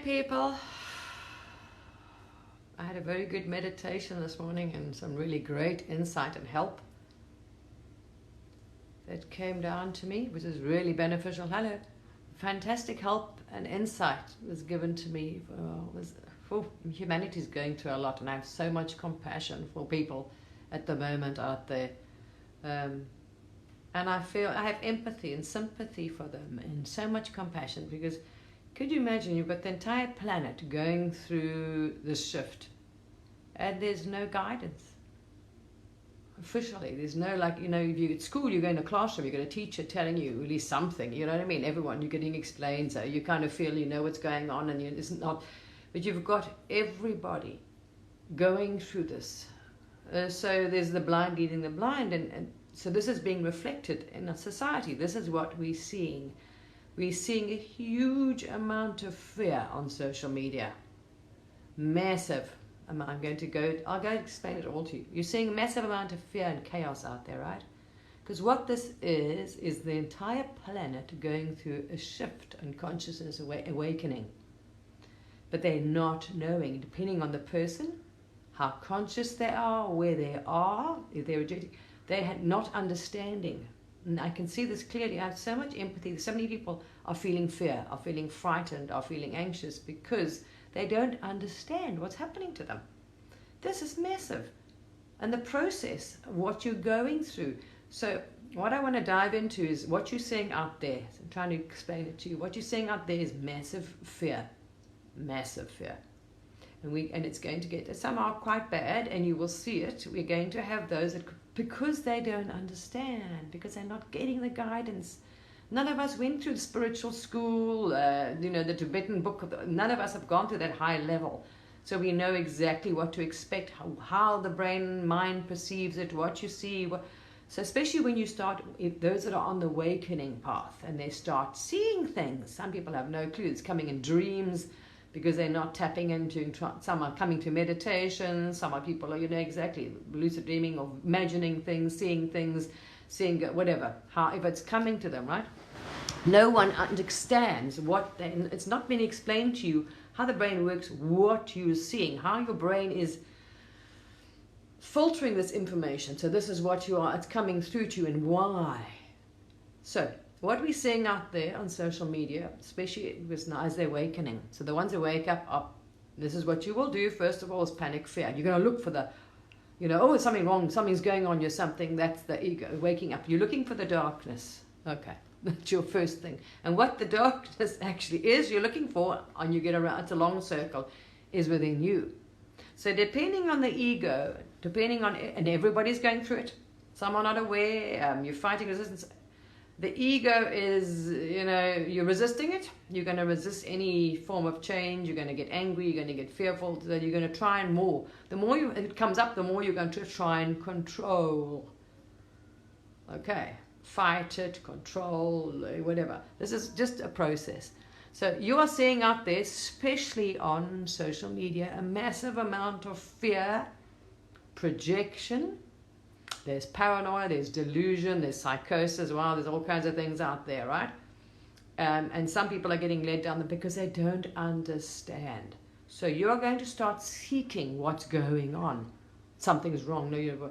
people. I had a very good meditation this morning and some really great insight and help that came down to me, which is really beneficial. Hello. Fantastic help and insight was given to me. Humanity is going through a lot, and I have so much compassion for people at the moment out there. And I feel I have empathy and sympathy for them and so much compassion, because could you imagine you've got the entire planet going through this shift and there's no guidance. Officially, there's no, like, if you're at school, you go in a classroom, you've got a teacher telling you at least something, you know what I mean? Everyone, you're getting explained, so you kind of feel you know what's going on, and it's not, but you've got everybody going through this. So there's the blind leading the blind, and so this is being reflected in our society. This is what we're seeing. We're seeing a huge amount of fear on social media. Massive. I'll go explain it all to you. You're seeing a massive amount of fear and chaos out there, right? Because what this is the entire planet going through a shift in consciousness, awakening. But they're not knowing, depending on the person, how conscious they are, where they are, if they're rejecting. They had not understanding. And I can see this clearly. I have so much empathy. So many people are feeling fear, are feeling frightened, are feeling anxious because they don't understand what's happening to them. This is massive. And the process of what you're going through. So what I want to dive into is what you're seeing out there. So I'm trying to explain it to you. What you're seeing out there is massive fear. Massive fear. And it's going to get, some are quite bad, and you will see it. We're going to have those that, because they don't understand, because they're not getting the guidance. None of us went through the spiritual school, the Tibetan book. None of us have gone to that high level. So we know exactly what to expect, how the brain, mind perceives it, what you see. So especially when you start, those that are on the awakening path and they start seeing things. Some people have no clue. It's coming in dreams because they're not tapping into, some are coming to meditation, some are people, exactly, lucid dreaming or imagining things, seeing whatever, however it's coming to them, right? No one understands it's not been explained to you how the brain works, what you're seeing, how your brain is filtering this information. So this is what it's coming through to you and why. So what we're seeing out there on social media, especially as they're awakening. So the ones that wake up, this is what you will do. First of all is panic, fear. You're going to look for the, it's something wrong, something's going on, you're something, that's the ego, waking up. You're looking for the darkness. Okay, that's your first thing. And what the darkness actually is, you're looking for, and you get around, it's a long circle, is within you. So depending on the ego, and everybody's going through it. Some are not aware, you're fighting resistance. The ego is, you're resisting it. You're going to resist any form of change. You're going to get angry. You're going to get fearful. So you're going to try and more. The more it comes up, the more you're going to try and control. Okay. Fight it, control, whatever. This is just a process. So you are seeing out there, especially on social media, a massive amount of fear, projection. There's paranoia, there's delusion, there's psychosis. Wow, there's all kinds of things out there, right? And some people are getting led down because they don't understand. So you're going to start seeking what's going on. Something's wrong. No, you're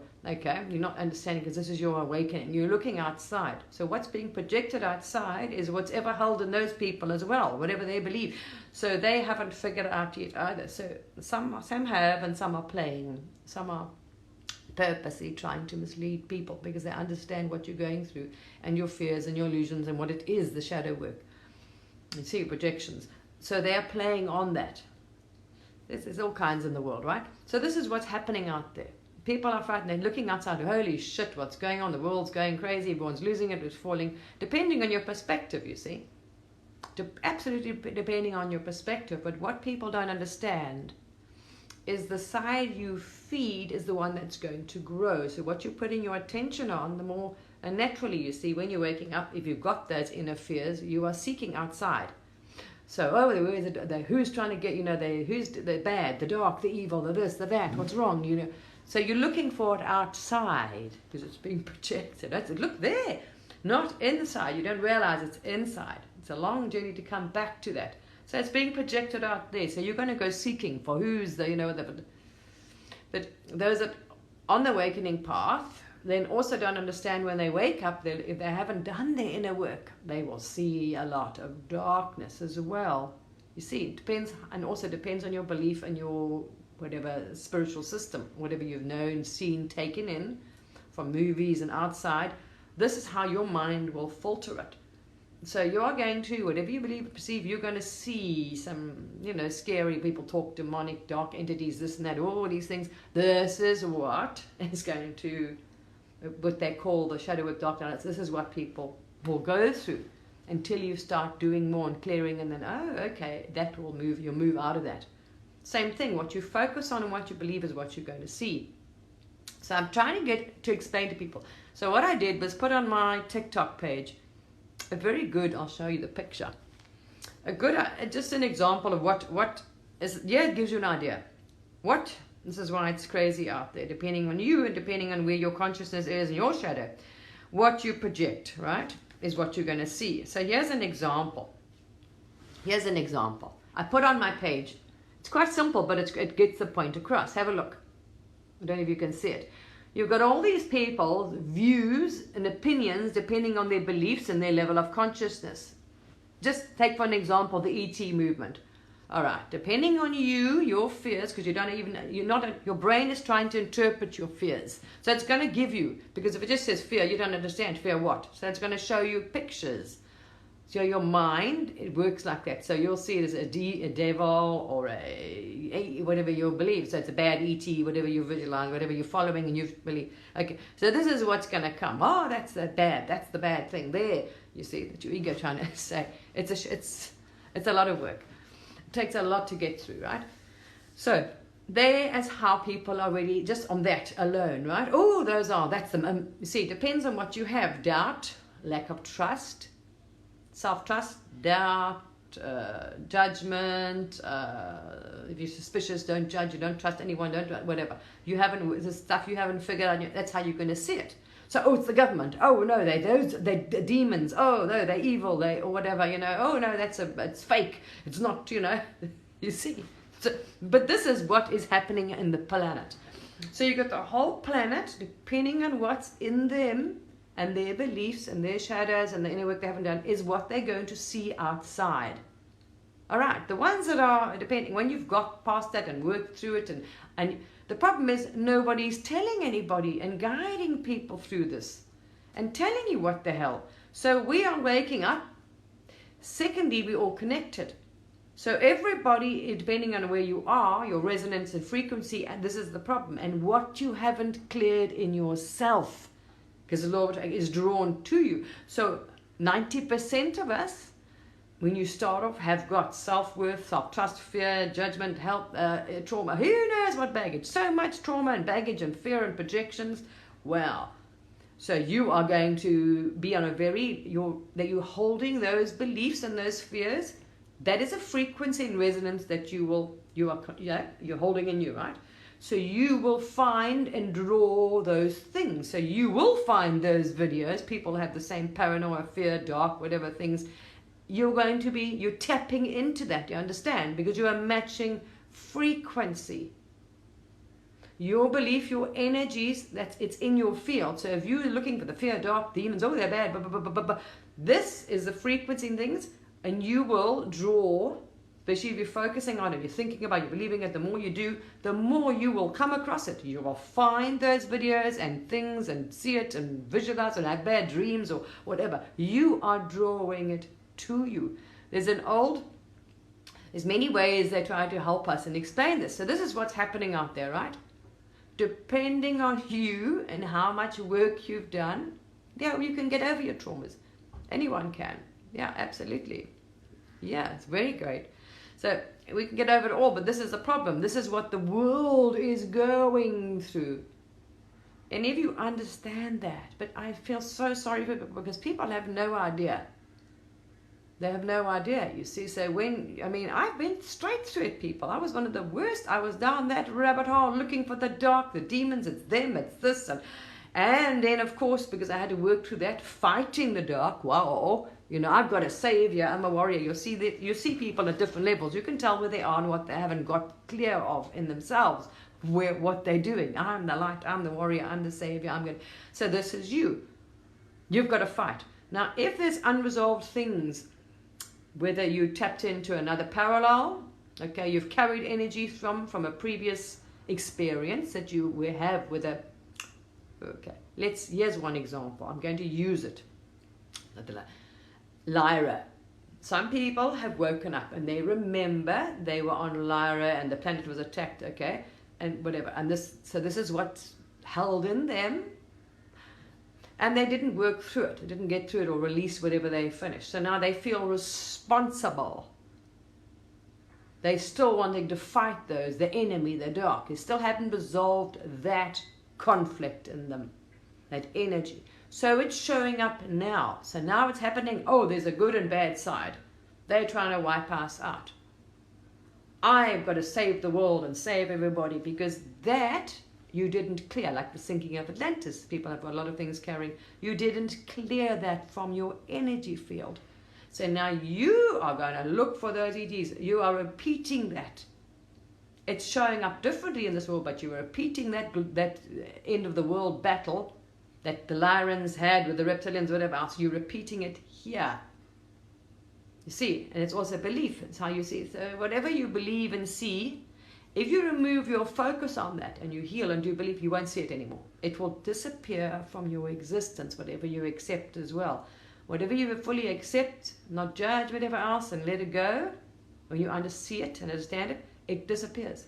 not understanding, because this is your awakening. You're looking outside. So what's being projected outside is what's ever held in those people as well, whatever they believe. So they haven't figured it out yet either. So some have, and some are playing. Some are purposely trying to mislead people because they understand what you're going through and your fears and your illusions and what it is, the shadow work. You see projections. So they are playing on that. There's all kinds in the world, right? So this is what's happening out there. People are frightened. They're looking outside. Holy shit, what's going on? The world's going crazy. Everyone's losing it. It's falling. Depending on your perspective, you see. Absolutely depending on your perspective. But what people don't understand is the side you feed is the one that's going to grow. So what you're putting your attention on, the more, and naturally, you see, when you're waking up, if you've got those inner fears, you are seeking outside. So, who's trying to get, who's the bad, the dark, the evil, the this, the that, what's wrong, So you're looking for it outside because it's being projected. That's it. Look there, not inside. You don't realize it's inside. It's a long journey to come back to that. So it's being projected out there. So you're going to go seeking for who's the, but those that on the awakening path then also don't understand when they wake up, if they haven't done their inner work, they will see a lot of darkness as well. You see, it depends, and also depends on your belief and your whatever spiritual system, whatever you've known, seen, taken in from movies and outside. This is how your mind will filter it. So you are going to, whatever you believe, perceive, you're going to see some, scary people talk, demonic, dark entities, this and that, all these things. This is what is going to, what they call the shadow work, dark nights. This is what people will go through until you start doing more and clearing, and then, oh, okay, that will move, you'll move out of that. Same thing, what you focus on and what you believe is what you're going to see. So I'm trying to explain to people. So what I did was put on my TikTok page a very good, I'll show you the picture, a good, just an example of what is, it gives you an idea. This is why it's crazy out there, depending on you and depending on where your consciousness is and your shadow. What you project, right, is what you're going to see. So here's an example. I put on my page. It's quite simple, but it gets the point across. Have a look. I don't know if you can see it. You've got all these people's views and opinions depending on their beliefs and their level of consciousness. Just take for an example the ET movement. All right, depending on you, your fears, because your brain is trying to interpret your fears. So it's going to give you, because if it just says fear, you don't understand fear what. So it's going to show you pictures. So your mind, it works like that. So you'll see it as a devil or a whatever you believe. So it's a bad ET, whatever you visualize, whatever you're following and you believe. Okay, so this is what's going to come. Oh, that's the bad thing there. You see that your ego trying to say it's a lot of work. It takes a lot to get through, right? So there is how people are really just on that alone, right? Oh, that's them. You see, it depends on what you have. Doubt, lack of trust, self-trust, doubt, judgment. If you're suspicious, don't judge. You don't trust anyone. Don't whatever. The stuff you haven't figured out. That's how you're going to see it. So, it's the government. Oh no, they're demons. Oh no, they're evil. Or whatever. Oh no, it's fake. It's not. You see. So, but this is what is happening in the planet. So you got the whole planet, depending on what's in them. And their beliefs and their shadows and the inner work they haven't done is what they're going to see outside. All right, the ones that are depending, when you've got past that and worked through it, and the problem is nobody's telling anybody and guiding people through this and telling you what the hell. So we are waking up. Secondly, we're all connected. So everybody, depending on where you are, your resonance and frequency, and this is the problem, and what you haven't cleared in yourself. Because the law is drawn to you. So 90% of us, when you start off, have got self-worth, self-trust, fear, judgment, help, trauma. Who knows what baggage? So much trauma and baggage and fear and projections. Well, so you are going to be on you're holding those beliefs and those fears. That is a frequency and resonance that you're holding in you, right? So you will find and draw those things. So you will find those videos. People have the same paranoia, fear, dark, whatever things. You're tapping into that, you understand? Because you are matching frequency. Your belief, your energies, it's in your field. So if you're looking for the fear, dark, demons, oh, they're bad, this is the frequency in things, and you will draw. Especially if you're focusing on it, you're thinking about it, you're believing it, the more you do, the more you will come across it. You will find those videos and things and see it and visualize and have bad dreams or whatever. You are drawing it to you. There's many ways they try to help us and explain this. So this is what's happening out there, right? Depending on you and how much work you've done, you can get over your traumas. Anyone can. Yeah, absolutely. Yeah, it's very great. So we can get over it all, but this is the problem. This is what the world is going through. And if you understand that, but I feel so sorry for people because people have no idea. They have no idea, you see. So I've been straight through it, people. I was one of the worst. I was down that rabbit hole looking for the dark, the demons, it's them, it's this. And then, of course, because I had to work through that, fighting the dark. Wow, you know, I've got a savior. I'm a warrior. You see that, you see people at different levels. You can tell where they are and what they haven't got clear of in themselves, what they're doing. I'm the light. I'm the warrior. I'm the savior. I'm good. So this is you. You've got to fight. Now, if there's unresolved things, whether you tapped into another parallel, okay, you've carried energy from a previous experience that you have with a. Okay, here's one example. I'm going to use it. Lyra. Some people have woken up and they remember they were on Lyra and the planet was attacked, okay, and whatever. And this is what's held in them. And they didn't work through it. They didn't get through it or release whatever they finished. So now they feel responsible. They still wanting to fight those, the enemy, the dark. They still haven't resolved that conflict in them, that energy. So it's showing up now. So now it's happening. Oh, there's a good and bad side. They're trying to wipe us out. I've got to save the world and save everybody, because that you didn't clear, like the sinking of Atlantis. People have got a lot of things carrying. You didn't clear that from your energy field. So now you are going to look for those ETs. You are repeating that. It's showing up differently in this world, but you're repeating that end of the world battle that the Lyrans had with the reptilians, whatever else. You're repeating it here. You see, and it's also belief. It's how you see it. So whatever you believe and see, if you remove your focus on that and you heal and do belief, you won't see it anymore. It will disappear from your existence, whatever you accept as well. Whatever you fully accept, not judge, whatever else, and let it go, when you see it and understand it, it disappears.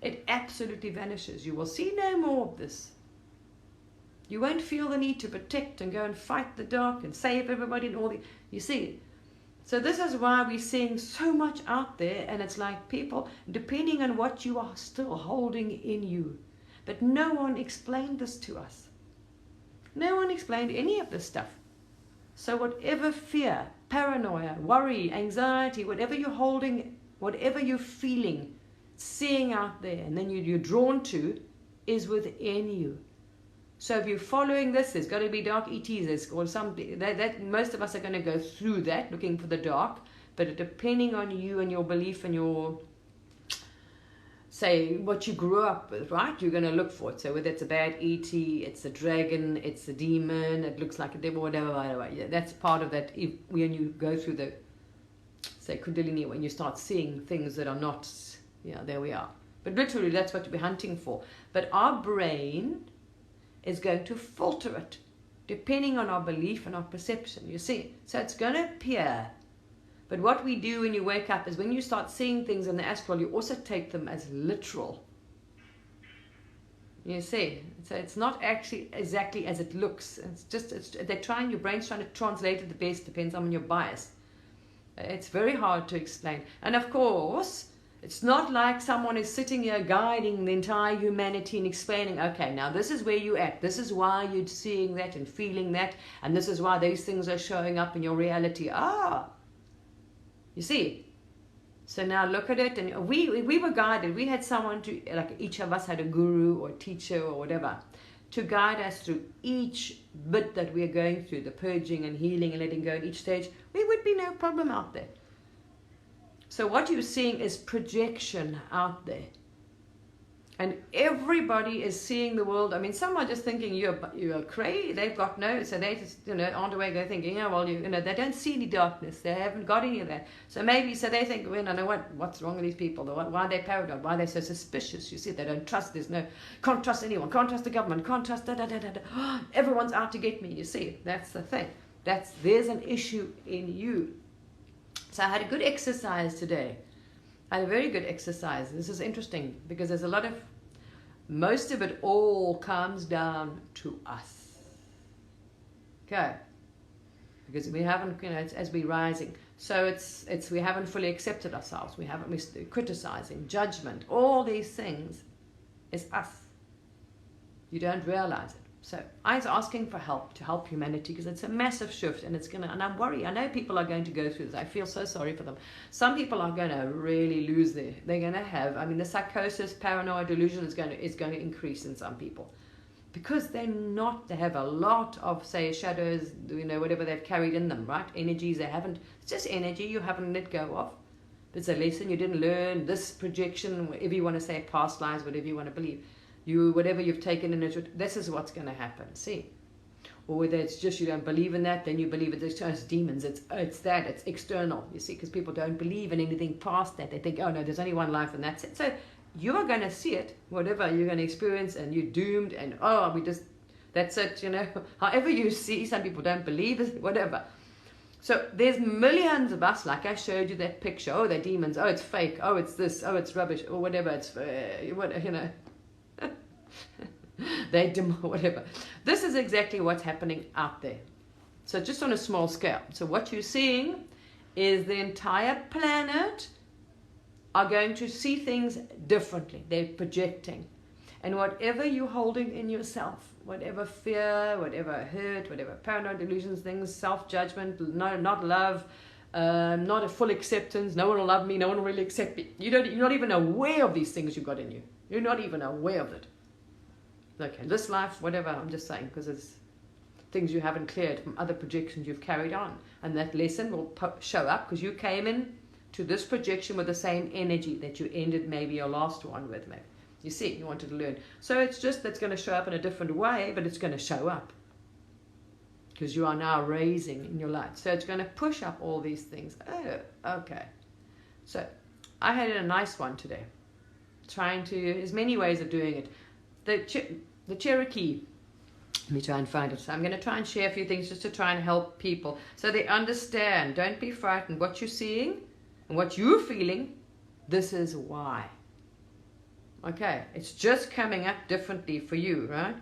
It absolutely vanishes. You will see no more of this. You won't feel the need to protect and go and fight the dark and save everybody and all the... You see, so this is why we're seeing so much out there, and it's like people, depending on what you are still holding in you. But no one explained this to us. No one explained any of this stuff. So whatever fear, paranoia, worry, anxiety, whatever you're holding, whatever you're feeling, seeing out there, and then you're drawn to, is within you. So if you're following this, there's got to be dark ETs, or something that most of us are going to go through that, looking for the dark. But depending on you and your belief and your, say, what you grew up with, right? You're going to look for it. So whether it's a bad ET, it's a dragon, it's a demon, it looks like a devil, whatever. Yeah, that's part of that. When you go through the, say, Kundalini, when you start seeing things that are not, yeah, there we are. But literally, that's what we're hunting for. But our brain is going to filter it depending on our belief and our perception, you see. So it's going to appear. But what we do when you wake up is when you start seeing things in the astral, you also take them as literal. You see. So it's not actually exactly as it looks. Your brain's trying to translate it the best, depends on your bias. It's very hard to explain. And of course, it's not like someone is sitting here guiding the entire humanity and explaining, okay, now this is where you're at. This is why you're seeing that and feeling that. And this is why these things are showing up in your reality. You see. So now look at it. And we were guided. We had someone to, like each of us had a guru or teacher or whatever, to guide us through each bit that we are going through, the purging and healing and letting go at each stage. We would be no problem out there. So what you're seeing is projection out there. And everybody is seeing the world. I mean, some are just thinking you're crazy. They've got no, so they just, aren't away go thinking, yeah, well, they don't see any darkness. They haven't got any of that. So maybe, so they think, well, I know what's wrong with these people. Why are they paranoid? Why are they so suspicious? You see, they don't trust. Can't trust anyone. Can't trust the government. Can't trust Everyone's out to get me. You see, that's the thing. There's an issue in you. So I had a good exercise today. I had a very good exercise. This is interesting because there's most of it all comes down to us. Okay. Because we haven't, it's as we're rising. So we haven't fully accepted ourselves. We're criticizing, judgment, all these things is us. You don't realize it. So I was asking for help to help humanity because it's a massive shift and and I'm worried. I know people are going to go through this. I feel so sorry for them. Some people are going to really lose they're going to have, the psychosis, paranoid, delusion is going to increase in some people. because they have a lot of, say, shadows, whatever they've carried in them, right? Energies they haven't, it's just energy you haven't let go of. It's a lesson you didn't learn, this projection, whatever you want to say, past lives, whatever you want to believe. Whatever you've taken in it, this is what's going to happen, see? Or whether it's just you don't believe in that, then you believe it's demons, it's external, you see, because people don't believe in anything past that. They think, oh no, there's only one life and that's it. So you are going to see it, whatever you're going to experience, and you're doomed, and that's it, however you see. Some people don't believe it, whatever. So there's millions of us, like I showed you that picture. Oh, they're demons. Oh, it's fake. Oh, it's this. Oh, it's rubbish. Or whatever. It's they whatever. This is exactly what's happening out there. So just on a small scale. So what you're seeing is the entire planet are going to see things differently. They're projecting. And whatever you're holding in yourself, whatever fear, whatever hurt, whatever paranoid delusions, things, self-judgment, not love, not a full acceptance, no one will love me, no one will really accept me. You're not even aware of these things you've got in you. You're not even aware of it. Okay, this life, whatever, I'm just saying, because it's things you haven't cleared from other projections you've carried on. And that lesson will show up because you came in to this projection with the same energy that you ended maybe your last one with, maybe. You see, you wanted to learn. So it's just that's going to show up in a different way, but it's going to show up. Because you are now raising in your light. So it's going to push up all these things. Oh, okay. So I had a nice one today. There's many ways of doing it. The Cherokee, let me try and find it. So I'm going to try and share a few things just to try and help people. So they understand. Don't be frightened. What you're seeing and what you're feeling, this is why. Okay, it's just coming up differently for you, right?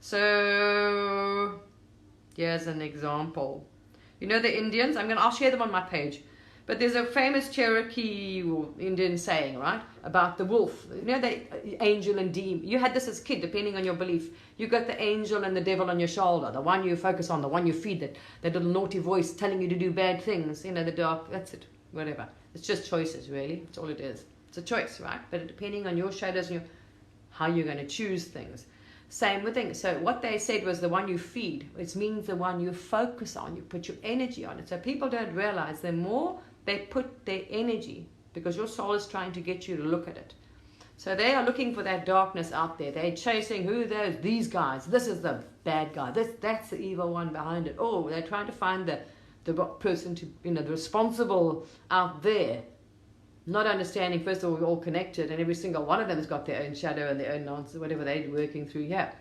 So here's an example. You know the Indians? I'll share them on my page. But there's a famous Cherokee Indian saying, right, about the wolf. You know, the angel and demon. You had this as a kid, depending on your belief. You got the angel and the devil on your shoulder, the one you focus on, the one you feed, that little naughty voice telling you to do bad things. The dark, that's it, whatever. It's just choices, really. That's all it is. It's a choice, right? But depending on your shadows and how you're going to choose things. Same with things. So what they said was the one you feed. It means the one you focus on. You put your energy on it. So people don't realize the more they put their energy, because your soul is trying to get you to look at it. So they are looking for that darkness out there. They're chasing these guys. This is the bad guy. That's the evil one behind it. Oh, they're trying to find the person to, the responsible out there. Not understanding, first of all, we're all connected, and every single one of them has got their own shadow and their own nonsense, whatever they're working through here.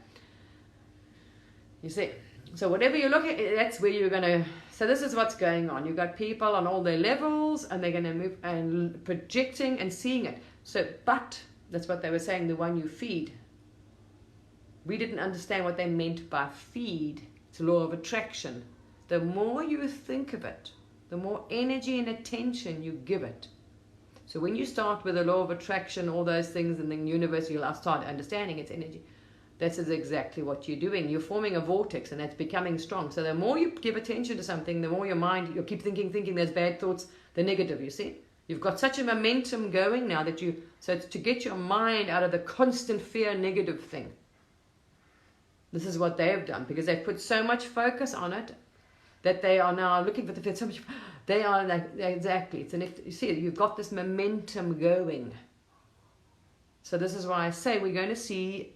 You see? So whatever you look at, that's where you're going to... So this is what's going on. You've got people on all their levels, and they're going to move and projecting and seeing it. So, but, that's what they were saying, the one you feed. We didn't understand what they meant by feed. It's a law of attraction. The more you think of it, the more energy and attention you give it. So when you start with the law of attraction, all those things, and then universe, you'll start understanding its energy. This is exactly what you're doing. You're forming a vortex, and that's becoming strong. So the more you give attention to something, the more your mind, you'll keep thinking there's bad thoughts, the negative, you see. You've got such a momentum going now that so it's to get your mind out of the constant fear negative thing. This is what they've done, because they've put so much focus on it that they are now looking for so much. They are exactly. You see, you've got this momentum going. So this is why I say we're going to see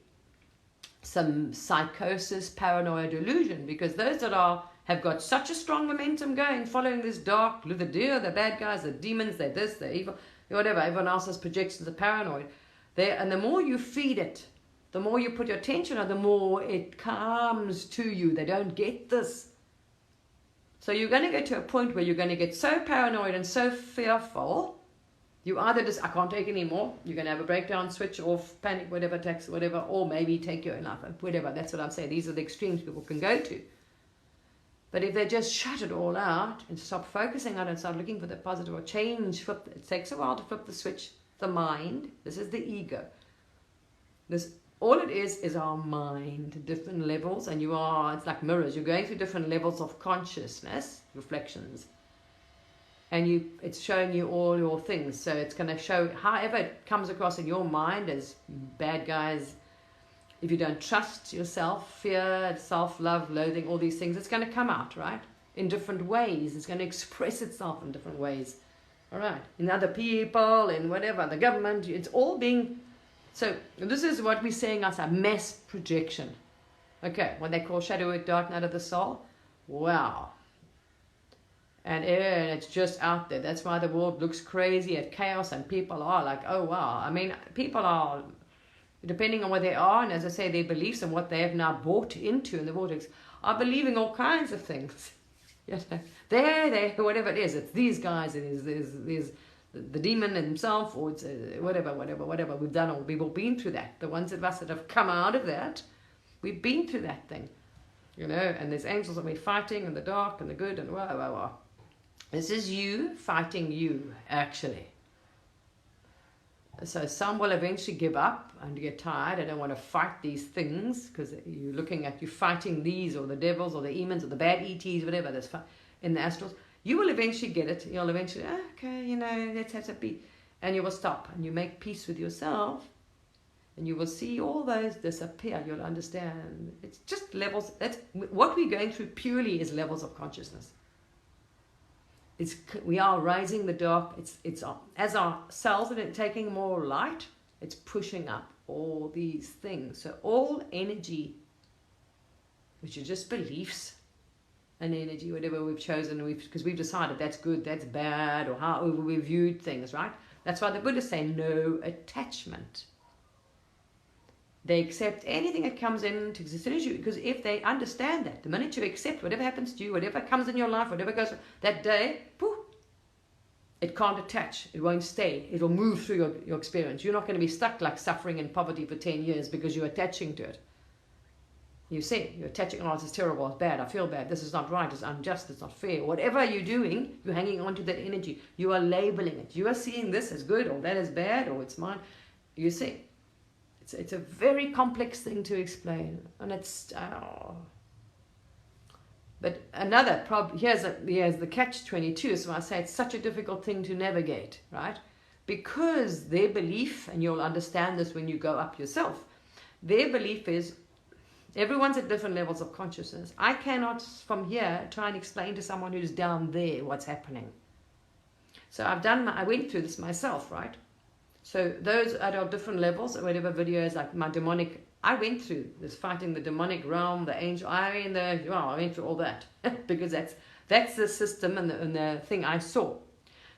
some psychosis, paranoia, delusion, because those that have got such a strong momentum going, following this dark, the bad guys, the demons, they're this, they're evil, whatever. Everyone else has projections of paranoid. And the more you feed it, the more you put your attention on, the more it comes to you. They don't get this. So you're going to get to a point where you're going to get so paranoid and so fearful, you either just, I can't take anymore, you're going to have a breakdown, switch off, panic, whatever, attacks, whatever, or maybe take your own life, whatever. That's what I'm saying. These are the extremes people can go to. But if they just shut it all out and stop focusing on it and start looking for the positive or change, it takes a while to flip the switch. The mind, this is the ego. All it is our mind, different levels, and it's like mirrors. You're going through different levels of consciousness, reflections, and it's showing you all your things. So it's going to show however it comes across in your mind as bad guys, If you don't trust yourself, fear, self-love, loathing, all these things, it's going to come out, right? In different ways. It's going to express itself in different ways. All right. In other people, in whatever, the government, it's all being... So this is what we're saying as a mass projection. Okay, what they call shadow work, dark night of the soul. Wow. And it's just out there. That's why the world looks crazy at chaos, and people are like, oh wow. I mean, people are, depending on where they are, and as I say, their beliefs and what they have now bought into in the vortex, are believing all kinds of things. They, whatever it is, it's these guys, it is the demon himself, or it's whatever. We've done all, we've all been through that. The ones of us that have come out of that, we've been through that thing, and there's angels that we're fighting, and the dark and the good, and wow. This is you fighting you, actually. So some will eventually give up and get tired. I don't want to fight these things, because you're fighting these, or the devils, or the demons, or the bad ETs, whatever that's in the astrals. You will eventually get it. You'll eventually, okay, let's have a peace. And you will stop, and you make peace with yourself, and you will see all those disappear. You'll understand. It's just levels. That's what we're going through. Purely is levels of consciousness. We are rising the dark. It's as our cells are taking more light, it's pushing up all these things. So all energy, which are just beliefs and energy, whatever we've chosen, because we've decided that's good, that's bad, or how we viewed things, right? That's why the Buddhists say no attachment. They accept anything that comes into existence, because if they understand that, the minute you accept whatever happens to you, whatever comes in your life, whatever goes that day, poof, it can't attach, it won't stay, it will move through your experience. You're not going to be stuck like suffering in poverty for 10 years because you're attaching to it. You see, you're attaching, oh, this is terrible, it's bad, I feel bad, this is not right, it's unjust, it's not fair. Whatever you're doing, you're hanging on to that energy. You are labeling it. You are seeing this as good, or that as bad, or it's mine. You see. It's a very complex thing to explain, and it's but another problem. Here's the catch-22. So I say it's such a difficult thing to navigate, right? Because their belief, and you'll understand this when you go up yourself, their belief is everyone's at different levels of consciousness. I cannot from here try and explain to someone who's down there what's happening. So I went through this myself, right? So those at our different levels, or whatever videos, like my demonic, I went through this fighting the demonic realm, the angel, I went through all that because that's the system and the thing I saw.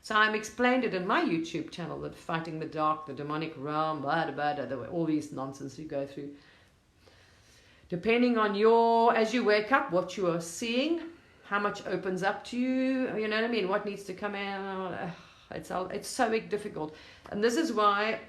So I'm explained it in my YouTube channel, that fighting the dark, the demonic realm, all these nonsense you go through. Depending on as you wake up, what you are seeing, how much opens up to you, you know what I mean, what needs to come out. It's so difficult, and this is why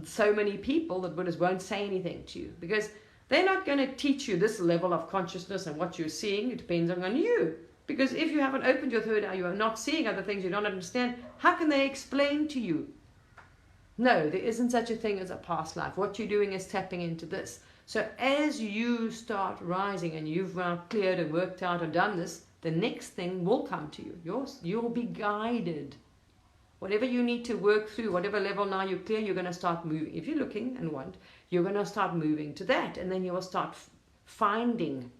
so many people, the Buddhists, won't say anything to you, because they're not going to teach you this level of consciousness, and what you're seeing, it depends on you. Because if you haven't opened your third eye, you are not seeing other things you don't understand, how can they explain to you? No, there isn't such a thing as a past life. What you're doing is tapping into this. So as you start rising, and you've cleared and worked out and done this, the next thing will come to you. You'll be guided. Whatever you need to work through, whatever level now you're clear, you're going to start moving. If you're looking and want, you're going to start moving to that. And then you will start finding,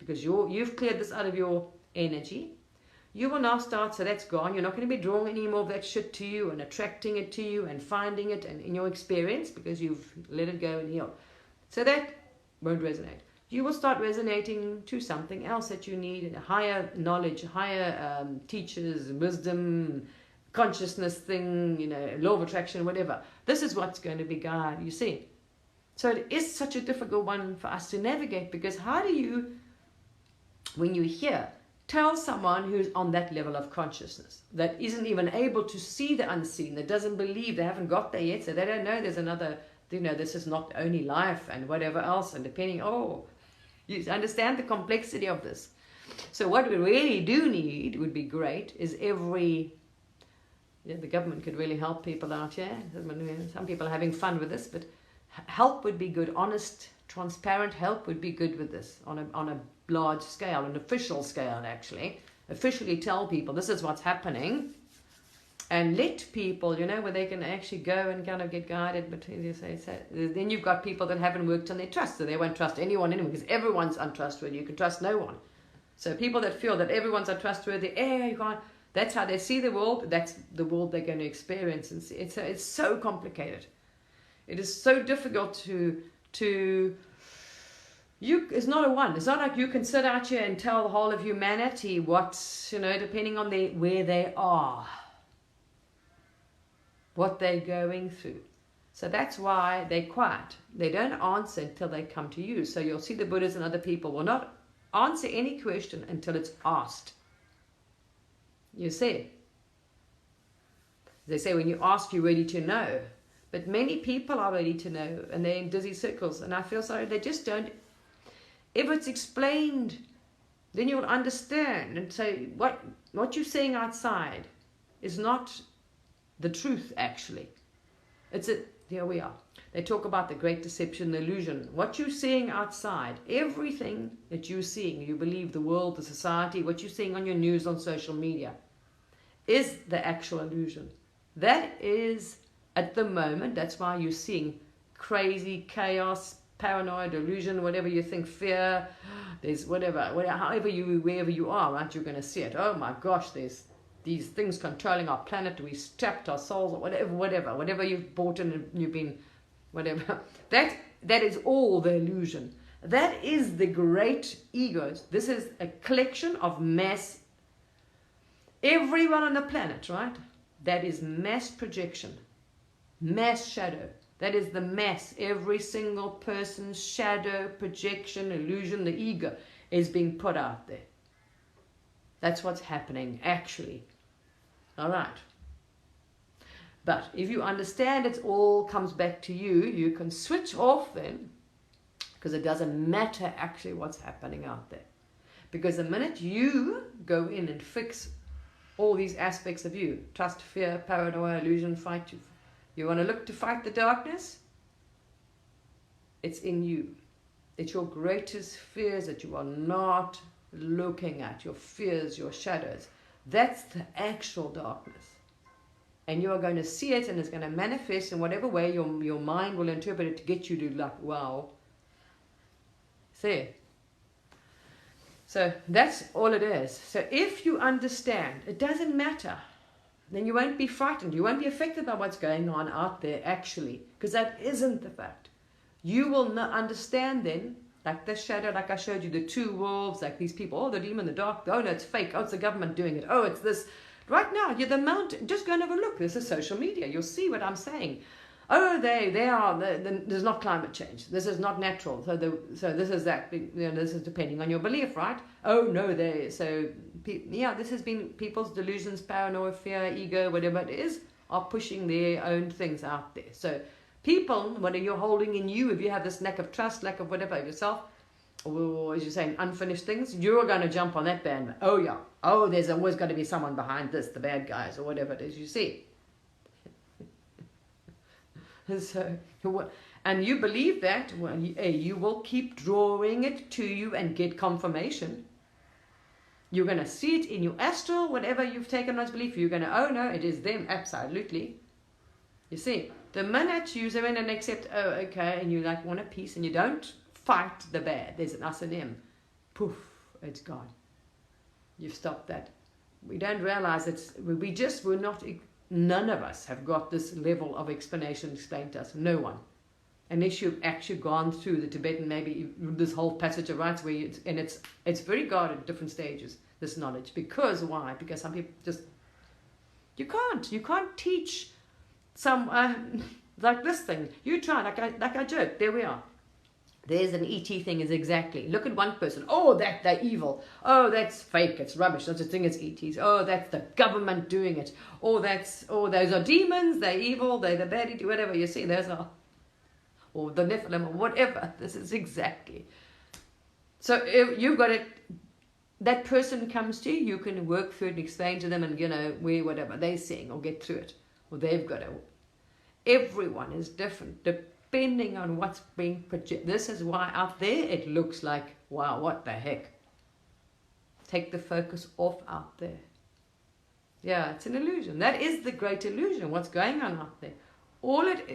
because you've cleared this out of your energy. You will now start, so that's gone. You're not going to be drawing any more of that shit to you and attracting it to you and finding it and in your experience, because you've let it go and heal. So that won't resonate. You will start resonating to something else that you need, higher knowledge, higher teachers, wisdom, consciousness thing, law of attraction, whatever. This is what's going to be God, you see. So it is such a difficult one for us to navigate, because how do you, when you hear, tell someone who's on that level of consciousness, that isn't even able to see the unseen, that doesn't believe, they haven't got there yet, so they don't know there's another, this is not only life and whatever else, and depending, you understand the complexity of this. So what we really do need, would be great, is the government could really help people out here. Some people are having fun with this, but help would be good. Honest, transparent help would be good with this on a large scale, an official scale actually. Officially tell people this is what's happening, and let people, where they can actually go and kind of get guided. But then you've got people that haven't worked on their trust, so they won't trust anyone anymore because everyone's untrustworthy. You can trust no one. So people that feel that everyone's untrustworthy, you can't. That's how they see the world. That's the world they're going to experience, and see. It's so complicated. It is so difficult to. It's not a one. It's not like you can sit out here and tell the whole of humanity what, depending on where they are, what they're going through. So that's why they're quiet. They don't answer until they come to you. So you'll see the Buddhas and other people will not answer any question until it's asked. You see? They say when you ask, you're ready to know. But many people are ready to know, and they're in dizzy circles. And I feel sorry, they just don't. If it's explained, then you'll understand and say, what you're seeing outside is not the truth, actually. Here we are. They talk about the great deception, the illusion. What you're seeing outside, everything that you're seeing, you believe the world, the society, what you're seeing on your news, on social media, is the actual illusion. That is, at the moment, that's why you're seeing crazy chaos, paranoia, delusion, whatever you think, fear, there's whatever, wherever you are, right, you're going to see it. Oh my gosh, there's these things controlling our planet, we trapped our souls, or whatever you've bought and you've been, whatever. That is all the illusion. That is the great egos. This is a collection of mass, everyone on the planet, right? That is mass projection, mass shadow. That is the mass. Every single person's shadow, projection, illusion, the ego is being put out there. That's what's happening, actually. All right. But if you understand it all comes back to you, you can switch off then, because it doesn't matter actually what's happening out there. Because the minute you go in and fix all these aspects of you, trust, fear, paranoia, illusion, fight, you want to look to fight the darkness? It's in you. It's your greatest fears that you are not looking at, your fears, your shadows. That's the actual darkness. And you are going to see it, and it's going to manifest in whatever way your mind will interpret it to get you to like, wow. See? So that's all it is. So if you understand, it doesn't matter. Then you won't be frightened. You won't be affected by what's going on out there, actually, because that isn't the fact. You will not understand then, like the shadow, like I showed you, the two wolves, like these people, oh, the demon, the dark, oh, no, it's fake, oh, it's the government doing it, oh, it's this. Right now, you're the mountain, just go and have a look. This is social media. You'll see what I'm saying. Oh, there's not climate change. This is not natural. So this is that. This is depending on your belief, right? Oh no, this has been people's delusions, paranoia, fear, ego, whatever it is, are pushing their own things out there. So people, what are you holding in you? If you have this lack of trust, lack of whatever of yourself, or as you're saying, unfinished things, you're going to jump on that bandwagon. Oh yeah. Oh, there's always got to be someone behind this, the bad guys, or whatever it is you see. So, and you believe that, well, you will keep drawing it to you and get confirmation. You're going to see it in your astral, whatever you've taken as belief. You're going to, oh no, it is them, absolutely. You see, the minute you go in and accept, oh okay, and you like want a peace, and you don't fight the bad, there's an us and them, poof, it's gone. You've stopped that. We don't realize we're not. None of us have got this level of explanation explained to us. No one. Unless you've actually gone through the Tibetan, maybe this whole passage of rights, where it's very guarded at different stages, this knowledge. Because why? Because some people just, you can't teach some, like this thing. You try, like I joke, there we are. There's an ET thing is exactly. Look at one person. Oh, they're evil. Oh, that's fake. It's rubbish. Such a thing as ETs. Oh, that's the government doing it. Oh, those are demons. They're evil. They're the bad ET. Whatever you see, those are. Or the Nephilim or whatever. This is exactly. So if you've got it. That person comes to you. You can work through it and explain to them, and whatever they're seeing, or get through it, or they've got to. Everyone is different. Depending on what's being projected. This is why out there it looks like, wow, what the heck. Take the focus off out there. Yeah, it's an illusion. That is the great illusion, what's going on out there. All it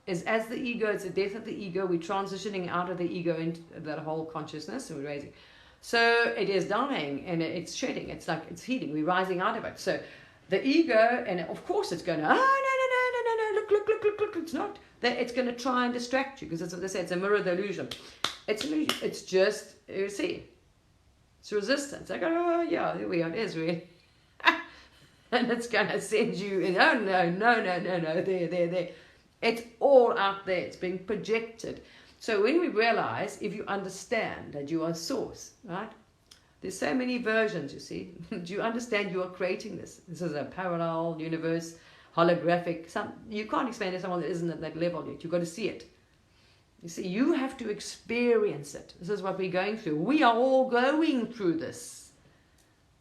is as the ego, it's the death of the ego. We're transitioning out of the ego into that whole consciousness, and we're raising. So it is dying, and it's shedding. It's like it's healing. We're rising out of it. So the ego, and of course it's going to, oh, no, look, it's not. It's going to try and distract you, because as I say, it's a mirror of the illusion. It's an illusion. It's just, you see, it's resistance. I go, oh, yeah, here we are, it is really. And it's going to send you in, oh, no, there. It's all out there. It's being projected. So when we realize, if you understand that you are source, right? There's so many versions, you see. Do you understand you are creating this? This is a parallel universe, holographic. You can't explain to someone that isn't at that level yet. You've got to see it. You see, you have to experience it. This is what we're going through. We are all going through this.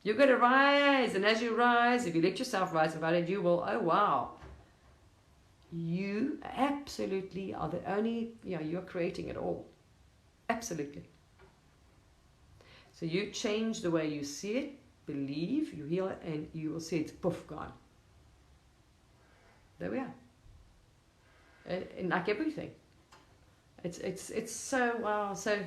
You're going to rise, and as you rise, if you let yourself rise about it, you will, oh wow. You absolutely are the only, you're creating it all. Absolutely. So you change the way you see it, believe, you heal it, and you will see it's poof, gone. There we are. And like everything. It's so, wow, so...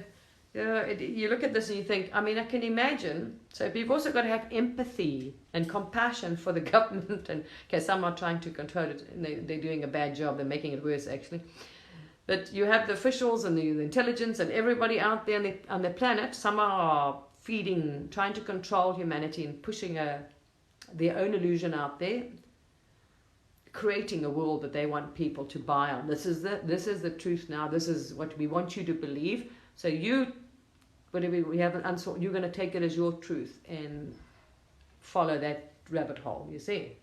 you look at this and you think, I mean, I can imagine. So you've also got to have empathy and compassion for the government. And okay, some are trying to control it, and they're doing a bad job. They're making it worse, actually. But you have the officials and the intelligence and everybody out there on the planet. Some are trying to control humanity and pushing their own illusion out there, creating a world that they want people to buy on. This is the truth now. This is what we want you to believe. So whatever we haven't unsolved, you're going to take it as your truth and follow that rabbit hole, you see.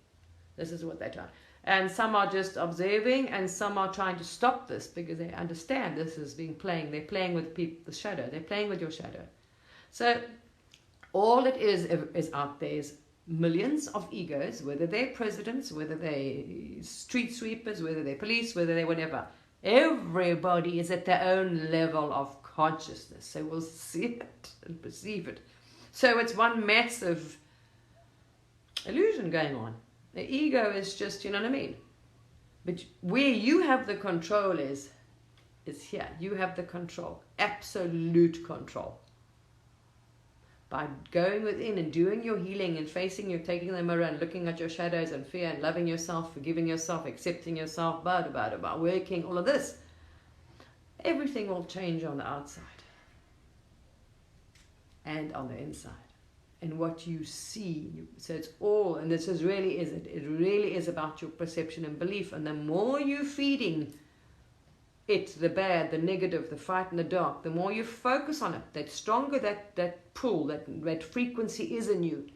This is what they're trying. And some are just observing, and some are trying to stop this because they understand this is being playing. They're playing with the shadow. They're playing with your shadow. So all it is out there is millions of egos, whether they're presidents, whether they're street sweepers, whether they're police, whether they're whatever. Everybody is at their own level of consciousness, so we'll see it and perceive it. So it's one massive illusion going on. The ego is just, you know what I mean? But where you have the control is here. You have the control, absolute control. By going within and doing your healing and facing you, taking the mirror and looking at your shadows and fear and loving yourself, forgiving yourself, accepting yourself, working, all of this. Everything will change on the outside and on the inside. And what you see, so it's all, and this is really is it. It really is about your perception and belief. And the more you're feeding it, the bad, the negative, the fight in the dark, the more you focus on it, that stronger that pull, that frequency is in you,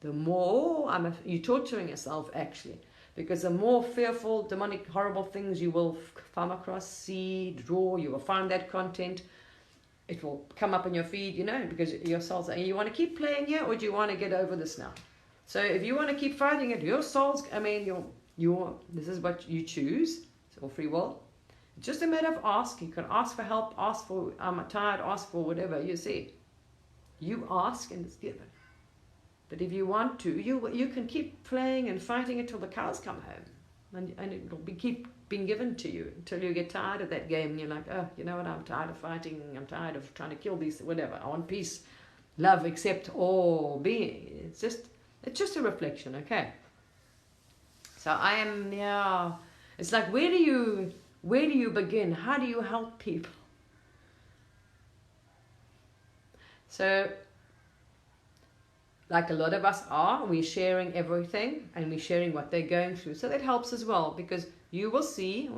the more you're torturing yourself actually. Because the more fearful, demonic, horrible things you will come across, see, draw, you will find that content. It will come up in your feed, because your soul's saying, you want to keep playing here, or do you want to get over this now? So if you want to keep fighting it, your soul's, this is what you choose. It's all free will. It's just a matter of ask. You can ask for help, ask for, I'm tired, ask for whatever, you see. You ask and it's given. But if you want to, you can keep playing and fighting until the cows come home. And it will keep being given to you until you get tired of that game. And you're like, oh, you know what, I'm tired of fighting. I'm tired of trying to kill these, whatever. I want peace, love, accept all being. It's just a reflection, okay? So it's like, where do you begin? How do you help people? So, like a lot of us we're sharing everything, and we're sharing what they're going through. So that helps as well, because you will see,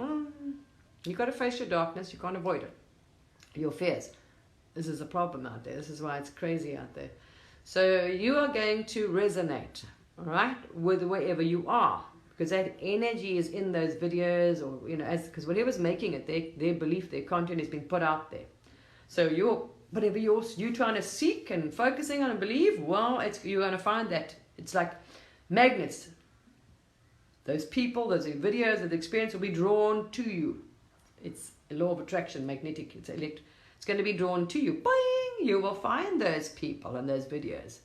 you've got to face your darkness, you can't avoid it. Your fears. This is a problem out there. This is why it's crazy out there. So you are going to resonate, all right, with wherever you are, because that energy is in those videos, or, because whatever's making it, their belief, their content is being put out there. So whatever you're trying to seek and focusing on and believe, you're going to find that it's like magnets. Those people, those videos, that experience will be drawn to you. It's a law of attraction, magnetic. It's going to be drawn to you. Boing! You will find those people and those videos.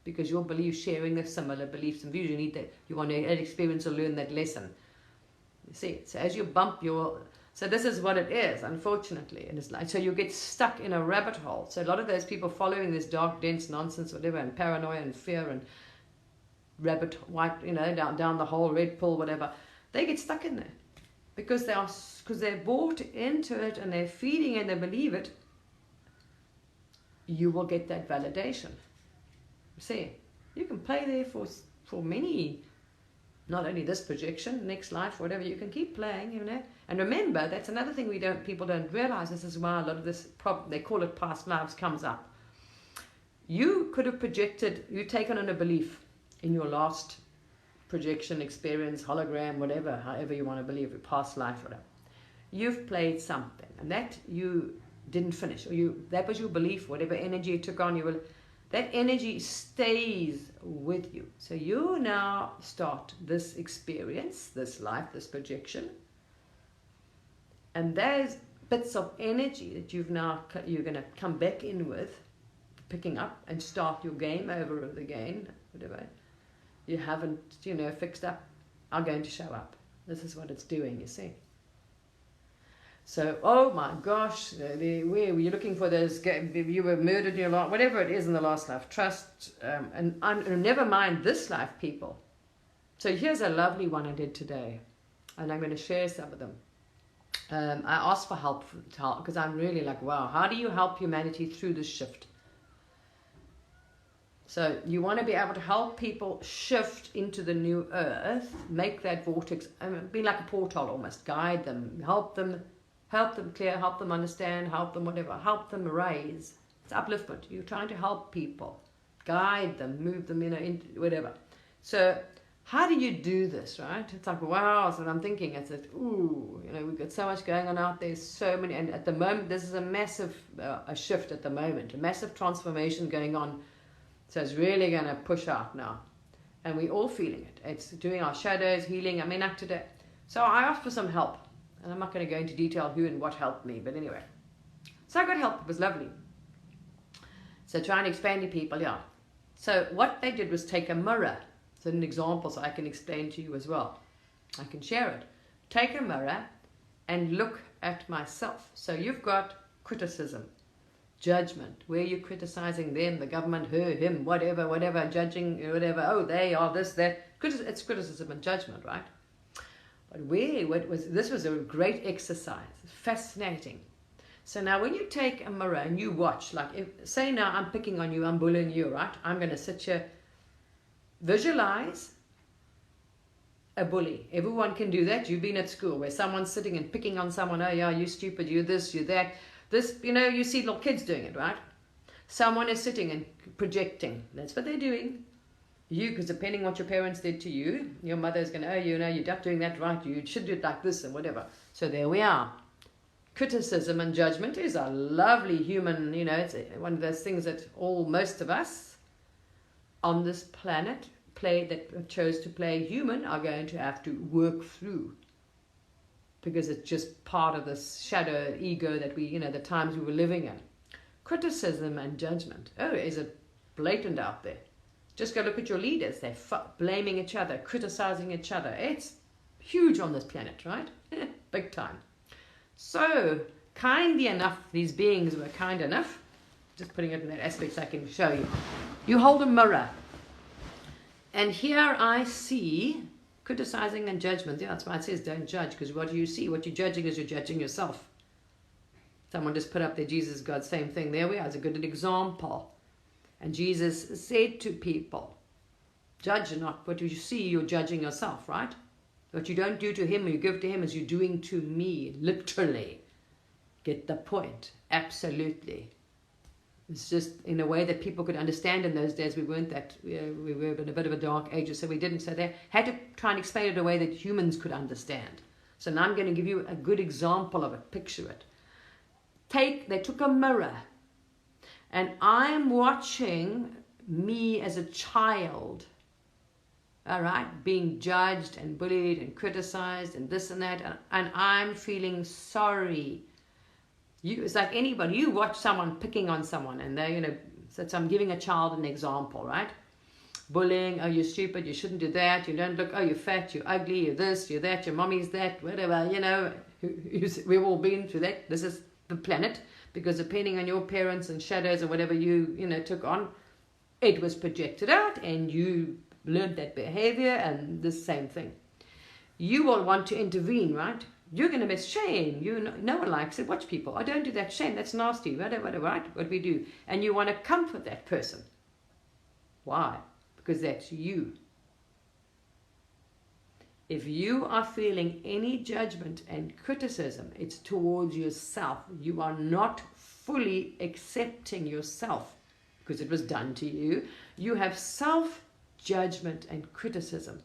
because your beliefs sharing the similar beliefs and views. You need that. You want to experience or learn that lesson. You see, so as you bump your, so this is what it is, unfortunately, and it's like, so you get stuck in a rabbit hole. So a lot of those people following this dark, dense nonsense, whatever, and paranoia and fear and rabbit white, down the hole, red pill, whatever, they get stuck in there because they're bought into it and they're feeding and they believe it. You will get that validation. See, you can play there for many, not only this projection, next life, whatever. You can keep playing, And remember, that's another thing people don't realize. This is why a lot of this problem, they call it past lives, comes up. You could have projected, you've taken on a belief in your last projection, experience, hologram, whatever, however you want to believe it, past life, whatever. You've played something, and that you didn't finish, or that was your belief, whatever energy you took on, that energy stays with you. So you now start this experience, this life, this projection, and there's bits of energy that you're going to come back in with, picking up and start your game over again, whatever you haven't, fixed up, are going to show up. This is what it's doing, you see. So, oh my gosh, where were you looking for those? You were murdered in your life, whatever it is in the last life. Trust, and never mind this life, people. So here's a lovely one I did today, and I'm going to share some of them. I asked for help because I'm really like, wow, how do you help humanity through this shift? So you want to be able to help people shift into the new earth, make that vortex, be like a portal almost, guide them, help them clear, help them understand, help them whatever, help them raise. It's upliftment. You're trying to help people, guide them, move them, into whatever. So how do you do this, right? It's like, wow, so I'm thinking, it's like, ooh, we've got so much going on out there, so many, and at the moment, this is a massive a shift at the moment, a massive transformation going on. So it's really going to push out now. And we're all feeling it. It's doing our shadows, healing. Like today. So I asked for some help. And I'm not going to go into detail who and what helped me. But anyway. So I got help. It was lovely. So trying to explain to people, yeah. So what they did was take a mirror. It's an example so I can explain to you as well. I can share it. Take a mirror and look at myself. So you've got criticism. Judgment, where you're criticizing them, the government, her, him, whatever, judging, whatever, oh, they are this, that. It's criticism and judgment, right? But this was a great exercise, fascinating. So now when you take a mirror and you watch, say now I'm picking on you, I'm bullying you, right? I'm going to sit here, visualize a bully. Everyone can do that. You've been at school where someone's sitting and picking on someone, oh yeah, you stupid, you this, you that. This, you see little kids doing it, right? Someone is sitting and projecting. That's what they're doing. Because depending what your parents did to you, your mother is going to, oh, you're not doing that right. You should do it like this and whatever. So there we are. Criticism and judgment is a lovely human, it's one of those things that most of us on this planet that chose to play human are going to have to work through. Because it's just part of this shadow ego that the times we were living in. Criticism and judgment. Oh, is it blatant out there? Just go look at your leaders. They're blaming each other, criticizing each other. It's huge on this planet, right? Big time. So, kindly enough, these beings were kind enough. Just putting it in that aspect so I can show you. You hold a mirror. And here I see criticizing and judgment. Yeah, that's why it says don't judge, because what you see, what you're judging is you're judging yourself. Someone just put up there, Jesus, God, same thing. There we are. It's a good example. And Jesus said to people, judge not what you see, you're judging yourself, right? What you don't do to him, you give to him, as you're doing to me, literally. Get the point. Absolutely. It's just in a way that people could understand in those days. We weren't that, we were in a bit of a dark age, so we didn't. So they had to try and explain it in a way that humans could understand. So now I'm going to give you a good example of it. Picture it. They took a mirror, and I'm watching me as a child, all right, being judged and bullied and criticized and this and that, and I'm feeling sorry. It's like anybody, you watch someone picking on someone and they, so I'm giving a child an example, right? bullying. Oh, you're stupid, you shouldn't do that, you don't look, oh, you're fat, you're ugly, you're this, you're that, your mommy's that, whatever, you know. We've all been through that. This is the planet, because depending on your parents and shadows and whatever you took on, it was projected out and you learned that behavior, and the same thing. You will want to intervene, right? You're going to miss shame. No one likes it. Watch people. Oh, don't do that. Shame. That's nasty. Whatever, right? What we do. And you want to comfort that person. Why? Because that's you. If you are feeling any judgment and criticism, it's towards yourself. You are not fully accepting yourself because it was done to you. You have self-judgment and criticism.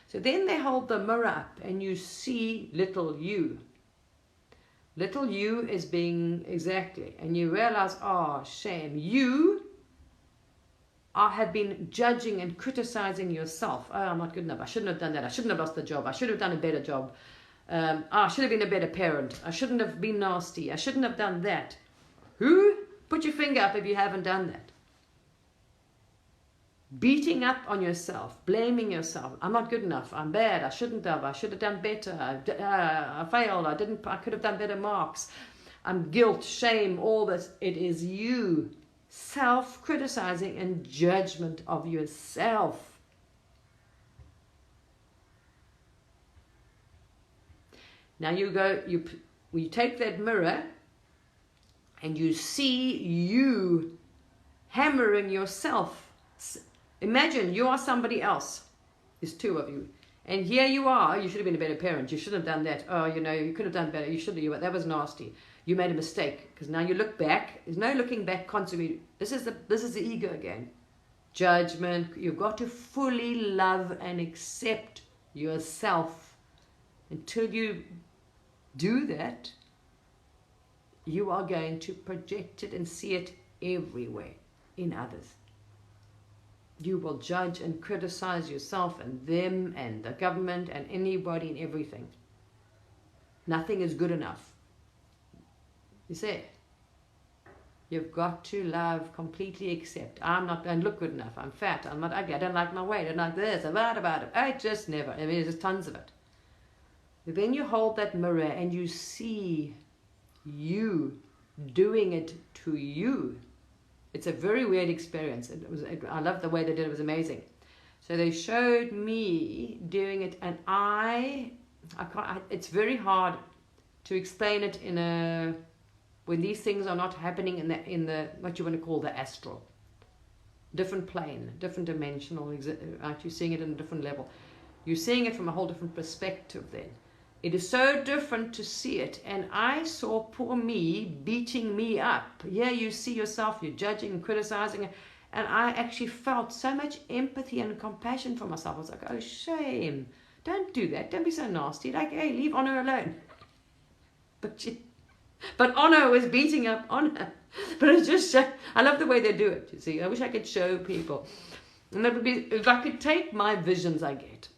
So then they hold the mirror up and you see little you. Little you is being exactly, and you realize, oh, shame. You have been judging and criticizing yourself. Oh, I'm not good enough. I shouldn't have done that. I shouldn't have lost the job. I should have done a better job. I should have been a better parent. I shouldn't have been nasty. I shouldn't have done that. Who? Put your finger up if you haven't done that. Beating up on yourself, blaming yourself. I'm not good enough. I'm bad. I shouldn't have. I should have done better. I failed. I could have done better marks. I'm guilt, shame, all this. It is you. Self-criticizing and judgment of yourself. Now you take that mirror and you see you hammering yourself. Imagine you are somebody else. There's two of you. And here you are. You should have been a better parent. You shouldn't have done that. Oh, you could have done better. You should have. That was nasty. You made a mistake. Because now you look back. There's no looking back constantly. This is the ego again. Judgment. You've got to fully love and accept yourself. Until you do that, you are going to project it and see it everywhere in others. You will judge and criticize yourself and them and the government and anybody and everything. Nothing is good enough. You see, you've got to love, completely accept. I don't look good enough. I'm fat. I'm not ugly. I don't like my weight. I don't like this. About it. I just never. I mean, there's tons of it. But then you hold that mirror and you see you doing it to you. It's a very weird experience. I love the way they did it. It was amazing. So they showed me doing it, and it's very hard to explain it when these things are not happening in the what you want to call the astral, different plane, different dimensional. Right? You're seeing it in a different level. You're seeing it from a whole different perspective. Then it is so different to see it, and I saw poor me beating me up. Here you see yourself, you're judging and criticizing, and I actually felt so much empathy and compassion for myself. I was like, oh, shame. Don't do that. Don't be so nasty. Like, hey, leave Honor alone. But Honor was beating up Honor. But it's just, I love the way they do it, you see. I wish I could show people. And that would be, if I could take my visions I get,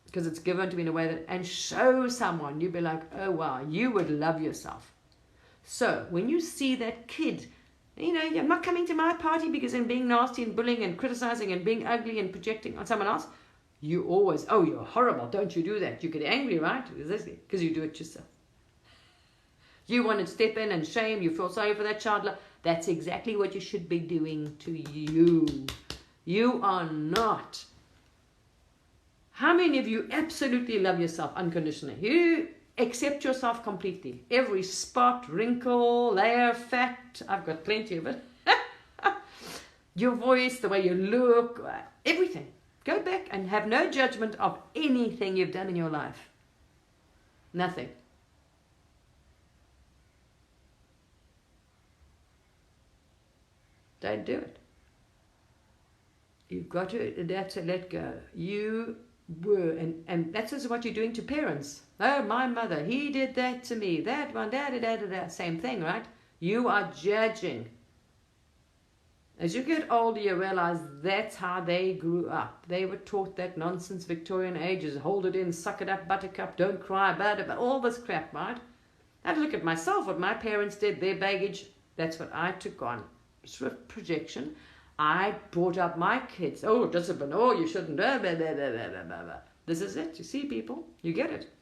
because it's given to me in a way that, and show someone, you'd be like, oh wow, you would love yourself. So when you see that kid, you're not coming to my party because I'm being nasty and bullying and criticizing and being ugly and projecting on someone else, you always, oh, you're horrible, don't you do that. You get angry, right? Because you do it yourself. You want to step in and shame, you feel sorry for that child. That's exactly what you should be doing to you. You are not. How many of you absolutely love yourself unconditionally? You accept yourself completely. Every spot, wrinkle, layer, fat, I've got plenty of it. Your voice, the way you look, everything. Go back and have no judgment of anything you've done in your life. Nothing. Don't do it. You've got to adapt to let go. You were, and that's just what you're doing to parents. Oh, my mother, he did that to me. That one, da. Same thing, right? You are judging. As you get older, you realize that's how they grew up. They were taught that nonsense, Victorian ages. Hold it in, suck it up, buttercup, don't cry about it, all this crap, right? I look at myself, what my parents did, their baggage, that's what I took on. Swift projection. I brought up my kids. Oh, discipline. Oh, you shouldn't. Blah, blah, blah, blah, blah, blah, blah. This is it. You see, people, you get it.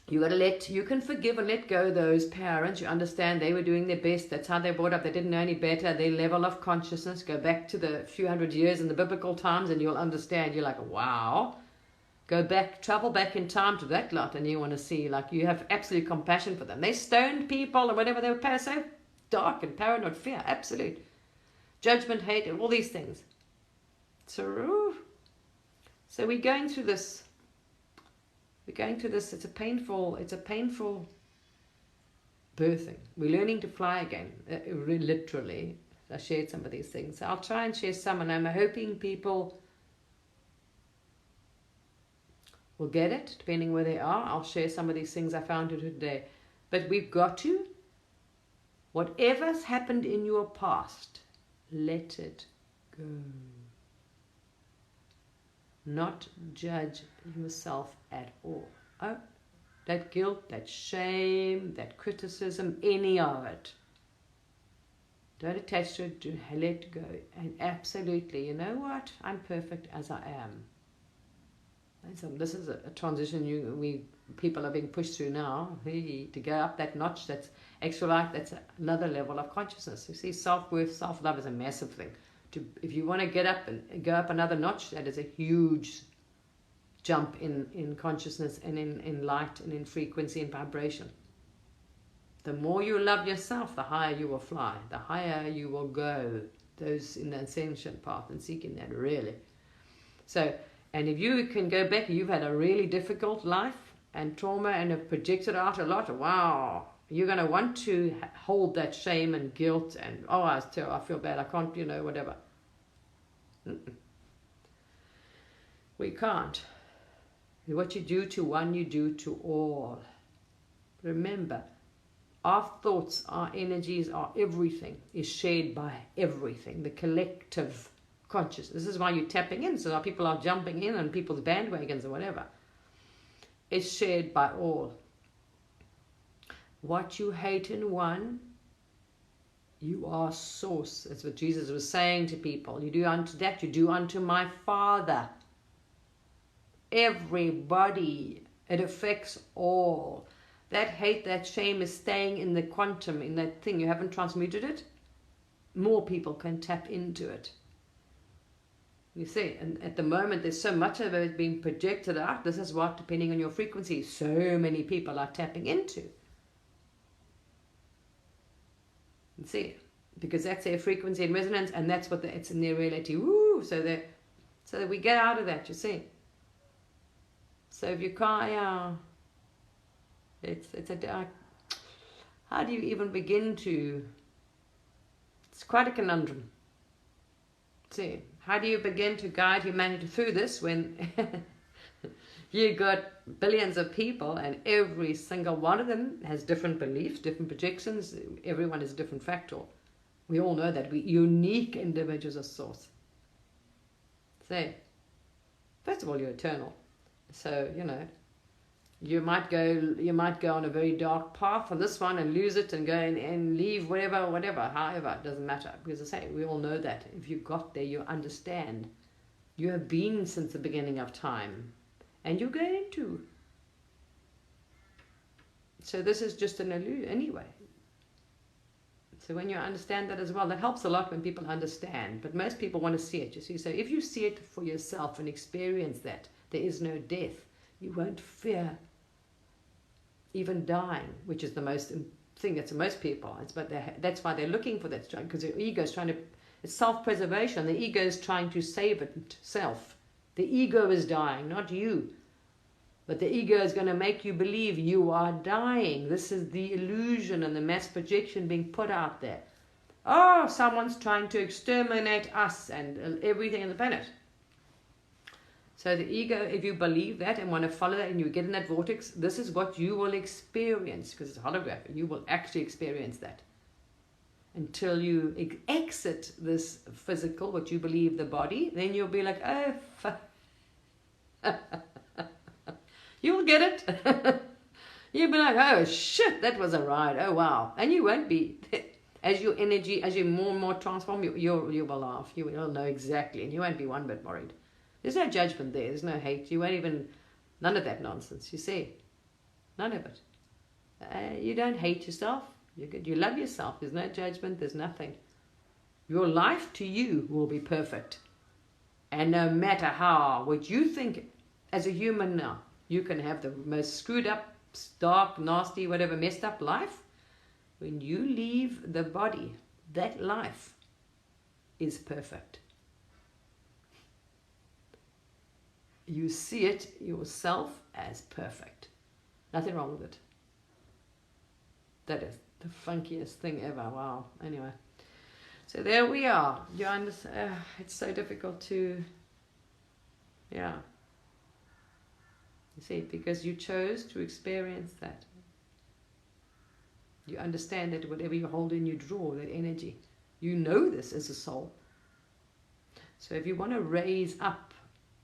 You can forgive and let go those parents. You understand they were doing their best. That's how they were brought up. They didn't know any better. Their level of consciousness, go back to the few hundred years in the biblical times and you'll understand. You're like, wow. Go back, travel back in time to that lot and you want to see, like, you have absolute compassion for them. They stoned people or whatever. They were so dark and paranoid, fear, absolute. Judgment, hate, and all these things. So we're going through this. It's a painful birthing. We're learning to fly again, literally. I shared some of these things. So I'll try and share some, and I'm hoping people will get it, depending where they are. I'll share some of these things I found today. But we've got to, whatever's happened in your past, let it go. Not judge yourself at all. Oh, that guilt, that shame, that criticism, any of it. Don't attach to it, let go. And absolutely, you know what? I'm perfect as I am. And so this is a transition people are being pushed through now. To go up that notch, that's extra life, that's another level of consciousness. You see, self-worth, self-love is a massive thing. If you want to get up and go up another notch, that is a huge jump in consciousness and in light and in frequency and vibration. The more you love yourself, the higher you will fly, the higher you will go. Those in the ascension path and seeking that, really. So, and if you can go back, you've had a really difficult life and trauma and have projected out a lot, wow. You're going to want to hold that shame and guilt and, oh, I feel bad, I can't, whatever. We can't. What you do to one, you do to all. Remember, our thoughts, our energies, our everything is shared by everything, the collective consciousness. This is why you're tapping in, so our people are jumping in on people's bandwagons or whatever. It's shared by all. What you hate in one, you are source. That's what Jesus was saying to people. You do unto that, you do unto my Father. Everybody. It affects all. That hate, that shame is staying in the quantum, in that thing. You haven't transmuted it. More people can tap into it. You see, and at the moment there's so much of it being projected out. This is what, depending on your frequency, so many people are tapping into. See, because that's their frequency and resonance, and that's what it's in their reality. Woo! So that we get out of that. You see. So if you can't, how do you even begin to? It's quite a conundrum. See, how do you begin to guide humanity through this when you got billions of people and every single one of them has different beliefs, different projections. Everyone is a different fractal. We all know that. We're unique individuals of source. So, first of all, you're eternal. So, you might go on a very dark path on this one and lose it and go and leave whatever, however, it doesn't matter. Because I say, we all know that. If you got there, you understand. You have been since the beginning of time. And you're going to. So this is just an illusion anyway. So when you understand that as well, that helps a lot when people understand. But most people want to see it, you see. So if you see it for yourself and experience that, there is no death. You won't fear even dying, which is the most thing that's most people. That's why they're looking for that, because their ego is trying to, it's self-preservation. The ego is trying to save itself. The ego is dying, not you. But the ego is going to make you believe you are dying. This is the illusion and the mass projection being put out there. Oh, someone's trying to exterminate us and everything on the planet. So the ego, if you believe that and want to follow that and you get in that vortex, this is what you will experience, because it's holographic. You will actually experience that. Until you exit this physical, what you believe the body, then you'll be like, oh, fuck. You'll get it. You'll be like, oh shit, that was a ride. Oh wow. And you won't be. as your energy, as you more and more transform, you will laugh. You will know exactly, and you won't be one bit worried. There's no judgment there. There's no hate. You won't even, none of that nonsense. You see, none of it. You don't hate yourself. You're good. You love yourself. There's no judgment. There's nothing. Your life to you will be perfect. And no matter how, what you think as a human now, you can have the most screwed up, dark, nasty, whatever, messed up life. When you leave the body, that life is perfect. You see it yourself as perfect. Nothing wrong with it. That is the funkiest thing ever. Wow. Anyway. So there we are. You understand? It's so difficult to, yeah. You see, because you chose to experience that. You understand that whatever you hold in, you draw that energy. You know this as a soul. So if you want to raise up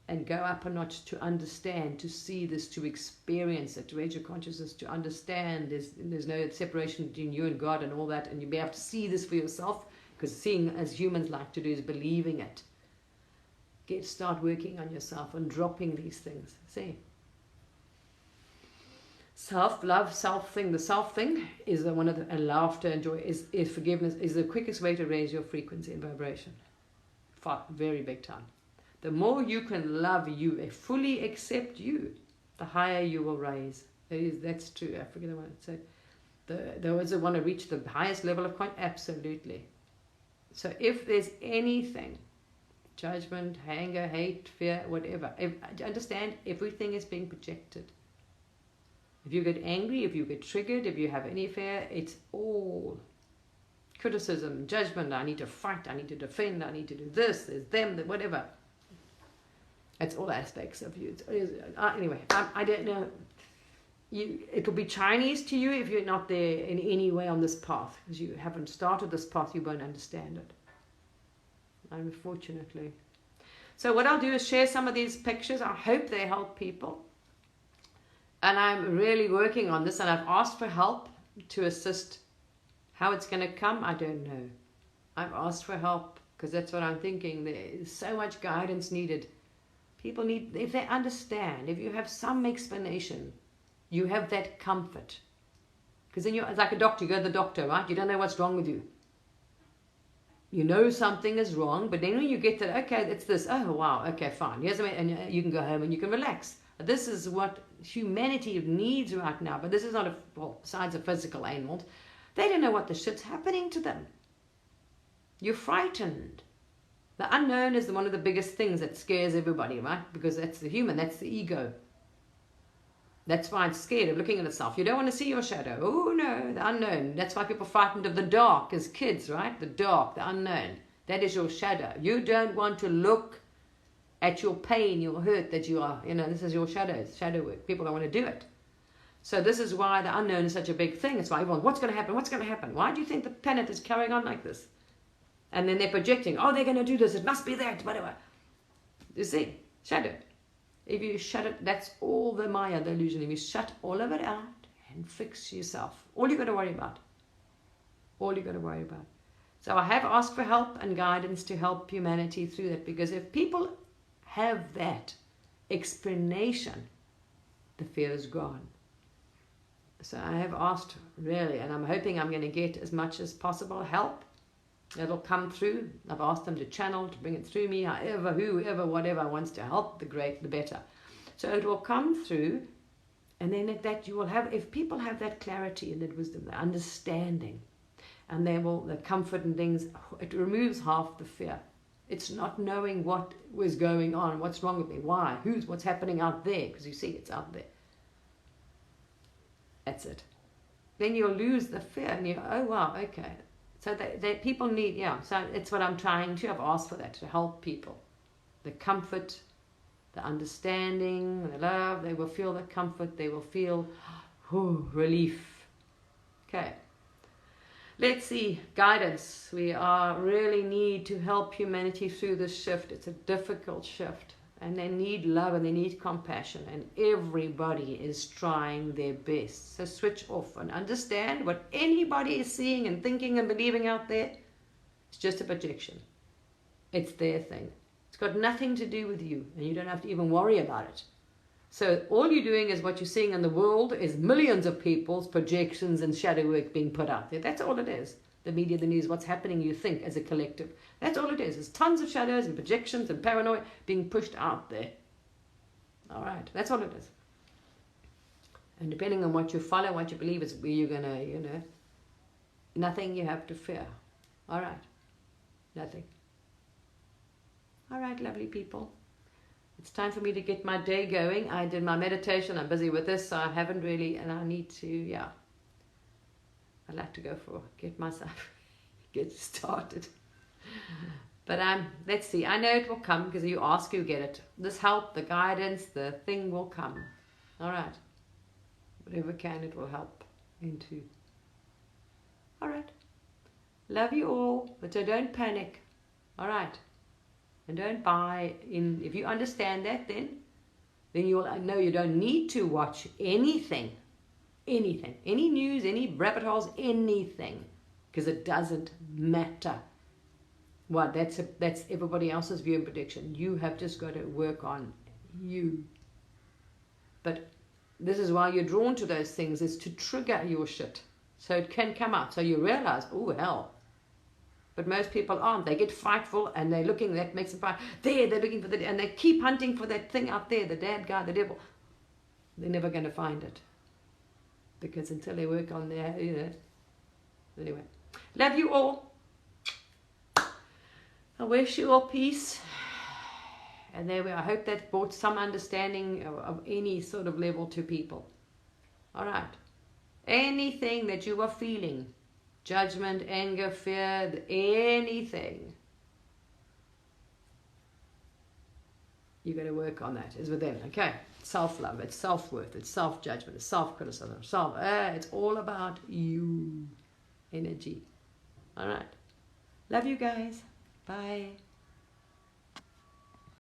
and go up a notch to understand, to see this, to experience it, to raise your consciousness, to understand there's no separation between you and God and all that, and you'll be able to see this for yourself, because seeing, as humans like to do, is believing it. Start working on yourself and dropping these things. See? Self-love, self-thing. The self-thing is one of the, and laughter and joy is forgiveness, is the quickest way to raise your frequency and vibration. Very big time. The more you can love you, fully accept you, the higher you will raise. That's true. I forget what I said. Those that want to reach the highest level of consciousness, absolutely. So if there's anything, judgment, anger, hate, fear, whatever, understand everything is being projected. If you get angry, if you get triggered, if you have any fear, it's all criticism, judgment. I need to fight, I need to defend, I need to do this, there's them, whatever. It's all aspects of you. Anyway, I don't know. It will be Chinese to you if you're not there in any way on this path, because you haven't started this path. You won't understand it, unfortunately. So what I'll do is share some of these pictures. I hope they help people, and I'm really working on this, and I've asked for help to assist. How it's going to come, I don't know. I've asked for help because that's what I'm thinking. There's so much guidance needed. People need, if they understand, if you have some explanation, you have that comfort. Because then it's like a doctor. You go to the doctor, right? You don't know what's wrong with you. You know something is wrong, but then when you get to, okay, it's this. Oh, wow, okay, fine. Here's and you can go home and you can relax. This is what humanity needs right now. But this is not besides a physical ailment. They don't know what the shit's happening to them. You're frightened. The unknown is one of the biggest things that scares everybody, right? Because that's the human, that's the ego. That's why it's scared of looking at itself. You don't want to see your shadow. Oh no, the unknown. That's why people are frightened of the dark as kids, right? The dark, the unknown. That is your shadow. You don't want to look at your pain, your hurt that you are. This is your shadow work. People don't want to do it. So this is why the unknown is such a big thing. It's why everyone, what's going to happen? What's going to happen? Why do you think the planet is carrying on like this? And then they're projecting, oh, they're going to do this. It must be that, whatever. You see, shadow. If you shut it, that's all the Maya, the illusion. If you shut all of it out and fix yourself, all you got to worry about. All you got to worry about. So I have asked for help and guidance to help humanity through that, because if people have that explanation, the fear is gone. So I have asked, really, and I'm hoping I'm going to get as much as possible help. It'll come through. I've asked them to channel, to bring it through me, however, whoever, whatever wants to help, the better. So it will come through, and then that you will have, if people have that clarity and that wisdom, the understanding, and the comfort and things, it removes half the fear. It's not knowing what was going on, what's wrong with me, why, what's happening out there, because you see it's out there. That's it. Then you'll lose the fear, and you, oh wow, okay. So that people need, so it's what I'm trying to. I've asked for that, to help people. The comfort, the understanding, the love, they will feel the comfort, they will feel relief. Okay. Let's see, guidance. We really need to help humanity through this shift. It's a difficult shift. And they need love and they need compassion. And everybody is trying their best. So switch off and understand what anybody is seeing and thinking and believing out there. It's just a projection. It's their thing. It's got nothing to do with you. And you don't have to even worry about it. So all you're doing is what you're seeing in the world is millions of people's projections and shadow work being put out there. That's all it is. The media, the news, what's happening, you think, as a collective. That's all it is. There's tons of shadows and projections and paranoia being pushed out there. All right, that's all it is. And depending on what you follow, what you believe, is where you're going to, nothing you have to fear. All right, nothing. All right, lovely people. It's time for me to get my day going. I did my meditation. I'm busy with this, so I haven't really, and I need to, I'd like to get myself, get started. But let's see. I know it will come because you ask, you get it. This help, the guidance, the thing will come. All right. Whatever can, it will help into. All right. Love you all, but so don't panic. All right. And don't buy in. If you understand that, then you will know you don't need to watch anything. Anything, any news, any rabbit holes, anything, because it doesn't matter. What? That's everybody else's view and prediction. You have just got to work on you. But this is why you're drawn to those things, is to trigger your shit, so it can come out. So you realize, oh hell. But most people aren't. They get frightful and they're looking. That makes them fight. They're looking for the, and they keep hunting for that thing out there, the bad guy, the devil. They're never going to find it. Because until they work on their, Anyway, love you all. I wish you all peace. And there we are. I hope that brought some understanding of any sort of level to people. All right. Anything that you are feeling, judgment, anger, fear, anything, you got to work on that. Is within. Okay. Self-love, it's self-worth, it's self-judgment, it's self-criticism, it's all about you. Energy. All right. Love you guys. Bye.